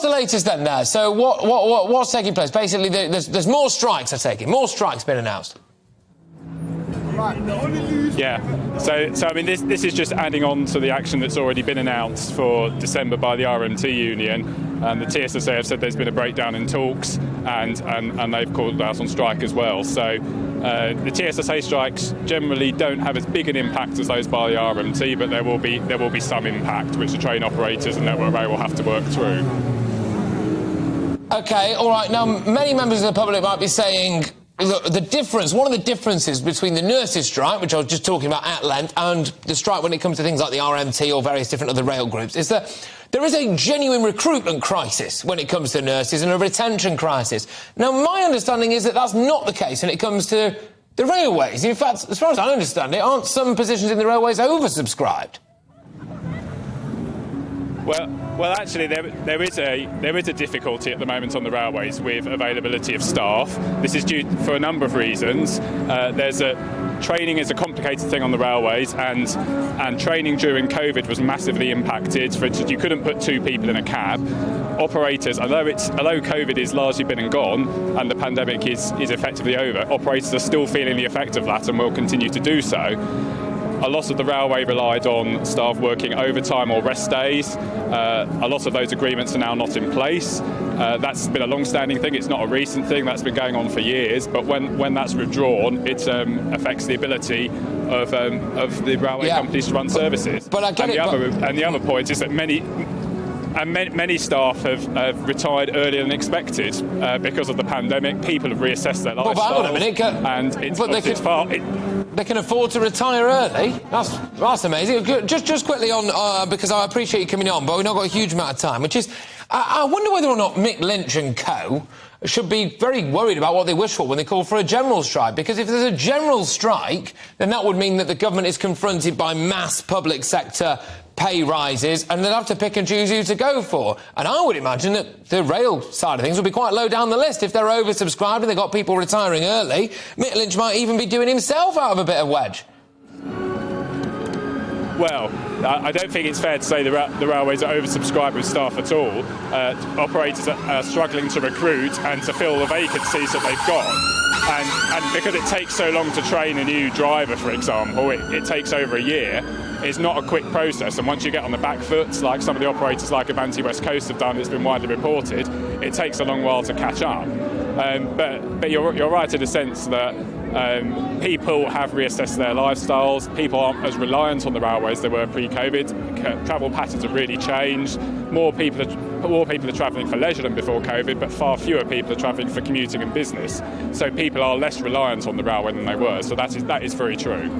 what's the latest then there? So what's taking place? Basically, there's more strikes, I take it. More strikes been announced. Yeah, so I mean, this is just adding on to the action that's already been announced for December by the RMT Union, and the TSSA have said there's been a breakdown in talks, and they've called out on strike as well. So the TSSA strikes generally don't have as big an impact as those by the RMT, but there will be some impact which the train operators and Network Rail will have to work through. OK, all right. Now, many members of the public might be saying, the difference, one of the differences between the nurses' strike, which I was just talking about at length, and the strike when it comes to things like the RMT or various different other rail groups, is that there is a genuine recruitment crisis when it comes to nurses and a retention crisis. Now, my understanding is that that's not the case when it comes to the railways. In fact, as far as I understand it, aren't some positions in the railways oversubscribed? Well, actually, there is a difficulty at the moment on the railways with availability of staff. This is due for a number of reasons. Training is a complicated thing on the railways, and training during COVID was massively impacted. For instance, you couldn't put 2 people in a cab. Operators, although COVID is largely been and gone, and the pandemic is effectively over, operators are still feeling the effect of that and will continue to do so. A lot of the railway relied on staff working overtime or rest days. A lot of those agreements are now not in place. That's been a long-standing thing. It's not a recent thing. That's been going on for years. But when that's withdrawn, it affects the ability of the railway companies to run services. But I get and the other point is that many staff have retired earlier than expected because of the pandemic. People have reassessed their lifestyles. But hang on a minute, and they can afford to retire early. That's amazing. Just quickly on, because I appreciate you coming on, but we've not got a huge amount of time, which is, I wonder whether or not Mick Lynch and co should be very worried about what they wish for when they call for a general strike, because if there's a general strike, then that would mean that the government is confronted by mass public sector pay rises, and they'll have to pick and choose who to go for. And I would imagine that the rail side of things will be quite low down the list. If they're oversubscribed and they've got people retiring early, Mick Lynch might even be doing himself out of a bit of wedge. Well, I don't think it's fair to say the railways are oversubscribed with staff at all. Operators are struggling to recruit and to fill the vacancies that they've got. And because it takes so long to train a new driver, for example, it takes over a year. It's not a quick process, and once you get on the back foot, like some of the operators like Avanti West Coast have done, it's been widely reported, it takes a long while to catch up. But you're right in the sense that people have reassessed their lifestyles. People aren't as reliant on the railways as they were pre-COVID. Travel patterns have really changed. More people are travelling for leisure than before COVID, but far fewer people are travelling for commuting and business. So people are less reliant on the railway than they were. So that is very true.